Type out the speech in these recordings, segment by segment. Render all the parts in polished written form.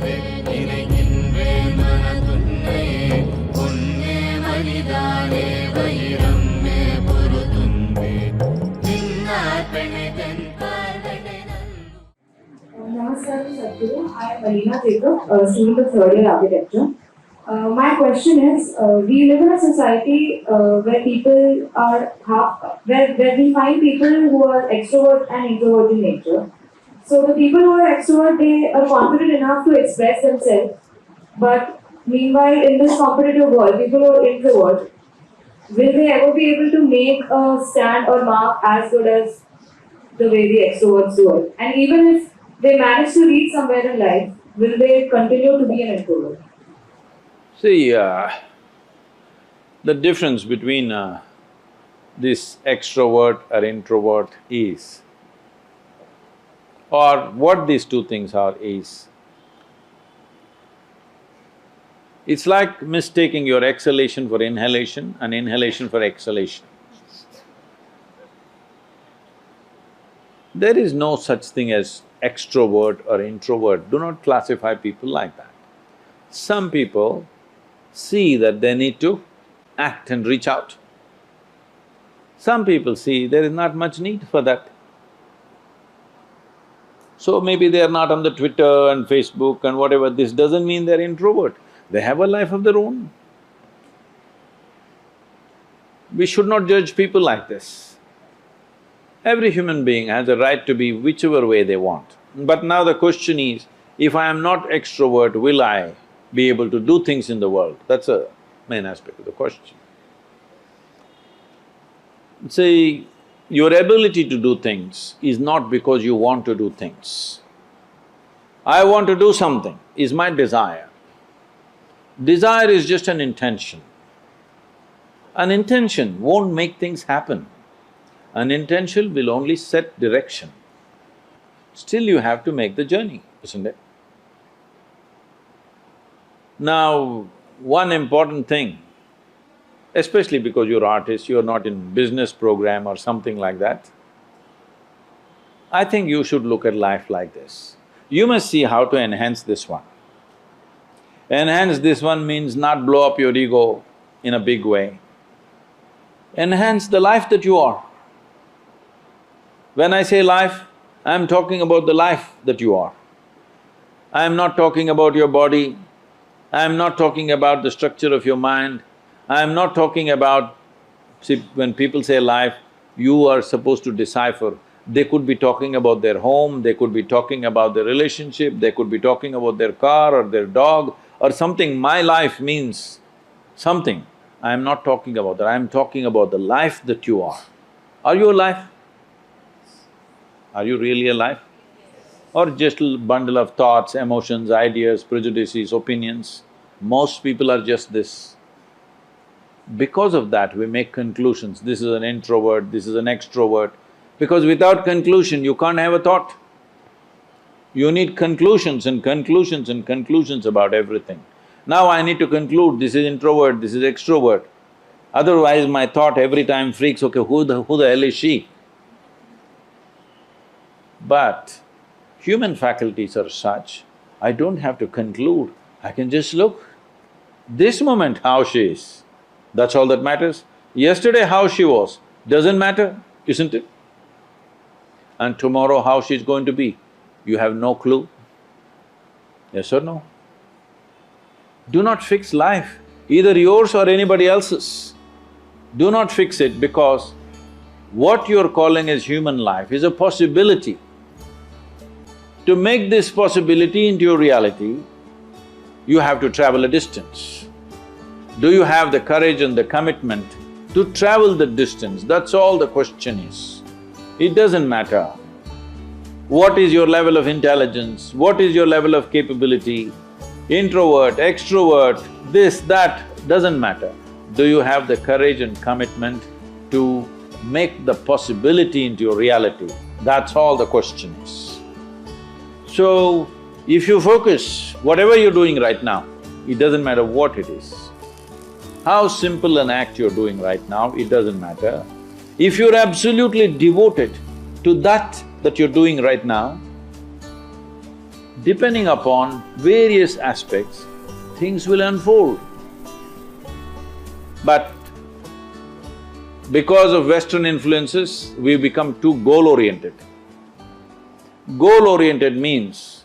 மறவாதே நினைக்கின்றேன் மனதுன்னை உன்னே மனிதானே வைரம்மே பொருதுன்பே நின்னார் பெண்ணை தென் பார்வனை Namaskar, Sadhguru. I am Marina Jacob, student of third year architecture. My question is, we live in a society where people are where we find people who are extrovert and introvert in nature. So the people who are extrovert, they are confident enough to express themselves. But meanwhile, in this competitive world, people who are introvert, will they ever be able to make a stand or mark as good as the way the extroverts do it? And even if they manage to reach somewhere in life, will they continue to be an introvert? See, the difference between this extrovert or introvert is, or what these two things are is, it's like mistaking your exhalation for inhalation and inhalation for exhalation. There is no such thing as extrovert or introvert. Do not classify people like that. Some people see that they need to act and reach out. Some people see there is not much need for that. So maybe they are not on the Twitter and Facebook and whatever, this doesn't mean they're introvert. They have a life of their own. We should not judge people like this. Every human being has a right to be whichever way they want. But now the question is, if I am not extrovert, will I be able to do things in the world? That's a main aspect of the question. See, your ability to do things is not because you want to do things. I want to do something is my desire. Desire is just an intention. An intention won't make things happen. An intention will only set direction. Still you have to make the journey, isn't it? Now, one important thing, especially because you're artist, you're not in business program or something like that, I think you should look at life like this. You must see how to enhance this one. Enhance this one means not blow up your ego in a big way. Enhance the life that you are. When I say life, I am talking about the life that you are. I am not talking about your body, I am not talking about the structure of your mind, I am not talking about… See, when people say life, you are supposed to decipher. They could be talking about their home, they could be talking about their relationship, they could be talking about their car or their dog or something. My life means something. I am not talking about that, I am talking about the life that you are. Are you alive? Are you really alive? Or just a bundle of thoughts, emotions, ideas, prejudices, opinions? Most people are just this. Because of that, we make conclusions, this is an introvert, this is an extrovert. Because without conclusion, you can't have a thought. You need conclusions and conclusions and conclusions about everything. Now I need to conclude, this is introvert, this is extrovert. Otherwise my thought every time freaks, okay, who the hell is she? But human faculties are such, I don't have to conclude, I can just look. This moment how she is, that's all that matters. Yesterday how she was, doesn't matter, isn't it? And tomorrow how she's going to be, you have no clue. Yes or no? Do not fix life, either yours or anybody else's. Do not fix it, because what you're calling as human life is a possibility. To make this possibility into your reality, you have to travel a distance. Do you have the courage and the commitment to travel the distance? That's all the question is. It doesn't matter what is your level of intelligence, what is your level of capability, introvert, extrovert, this, that, doesn't matter. Do you have the courage and commitment to make the possibility into your reality? That's all the question is. So, if you focus, whatever you're doing right now, it doesn't matter what it is. How simple an act you're doing right now, it doesn't matter. If you're absolutely devoted to that you're doing right now, depending upon various aspects, things will unfold. But because of Western influences, we become too goal-oriented. Goal-oriented means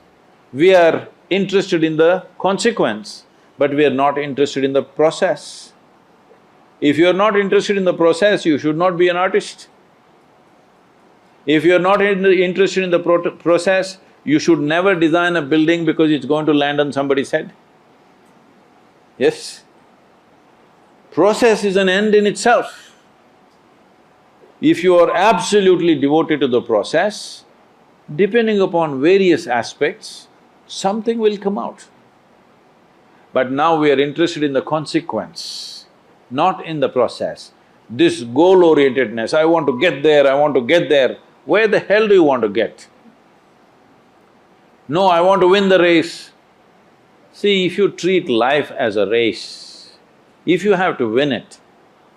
we are interested in the consequence, but we are not interested in the process. If you are not interested in the process, you should not be an artist. If you are not interested in the process, you should never design a building because it's going to land on somebody's head. Yes? Process is an end in itself. If you are absolutely devoted to the process, depending upon various aspects, something will come out. But now we are interested in the consequence, not in the process. This goal-orientedness, I want to get there, I want to get there. Where the hell do you want to get? No, I want to win the race. See, if you treat life as a race, if you have to win it,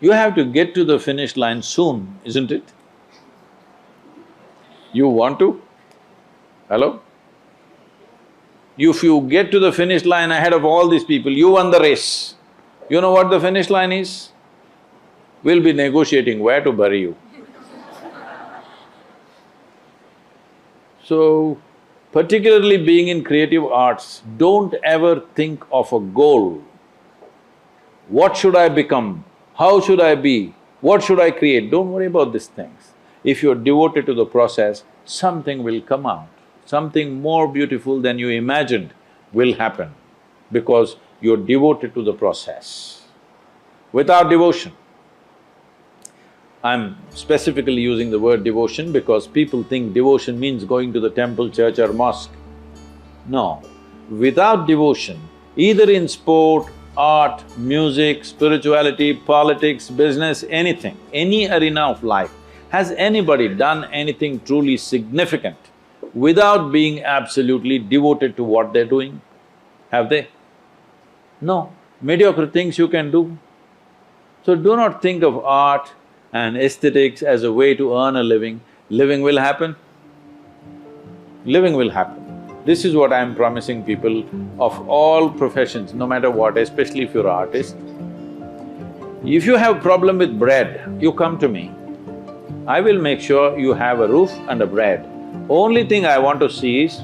you have to get to the finish line soon, isn't it? You want to? Hello? If you get to the finish line ahead of all these people, you won the race. You know what the finish line is? We'll be negotiating where to bury you. So, particularly being in creative arts, don't ever think of a goal. What should I become? How should I be? What should I create? Don't worry about these things. If you're devoted to the process, something will come out. Something more beautiful than you imagined will happen because you're devoted to the process. Without devotion, I'm specifically using the word devotion because people think devotion means going to the temple, church or mosque. No, without devotion, either in sport, art, music, spirituality, politics, business, anything, any arena of life, has anybody done anything truly significant without being absolutely devoted to what they're doing? Have they? No, mediocre things you can do. So do not think of art and aesthetics as a way to earn a living. Living will happen. Living will happen. This is what I'm promising people of all professions, no matter what, especially if you're an artist. If you have problem with bread, you come to me. I will make sure you have a roof and a bread. Only thing I want to see is,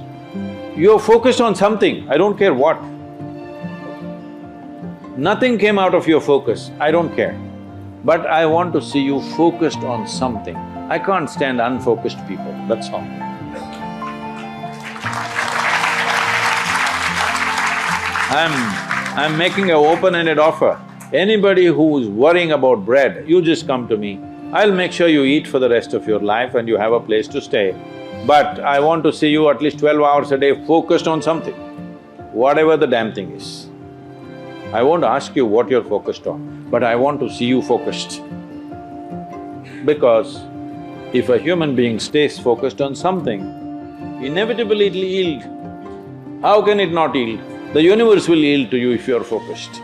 you're focused on something, I don't care what. Nothing came out of your focus, I don't care. But I want to see you focused on something. I can't stand unfocused people, that's all. I'm making an open-ended offer. Anybody who's worrying about bread, you just come to me. I'll make sure you eat for the rest of your life and you have a place to stay. But I want to see you at least 12 hours a day focused on something, whatever the damn thing is. I won't ask you what you're focused on, but I want to see you focused. Because if a human being stays focused on something, inevitably it'll yield. How can it not yield? The universe will yield to you if you're focused.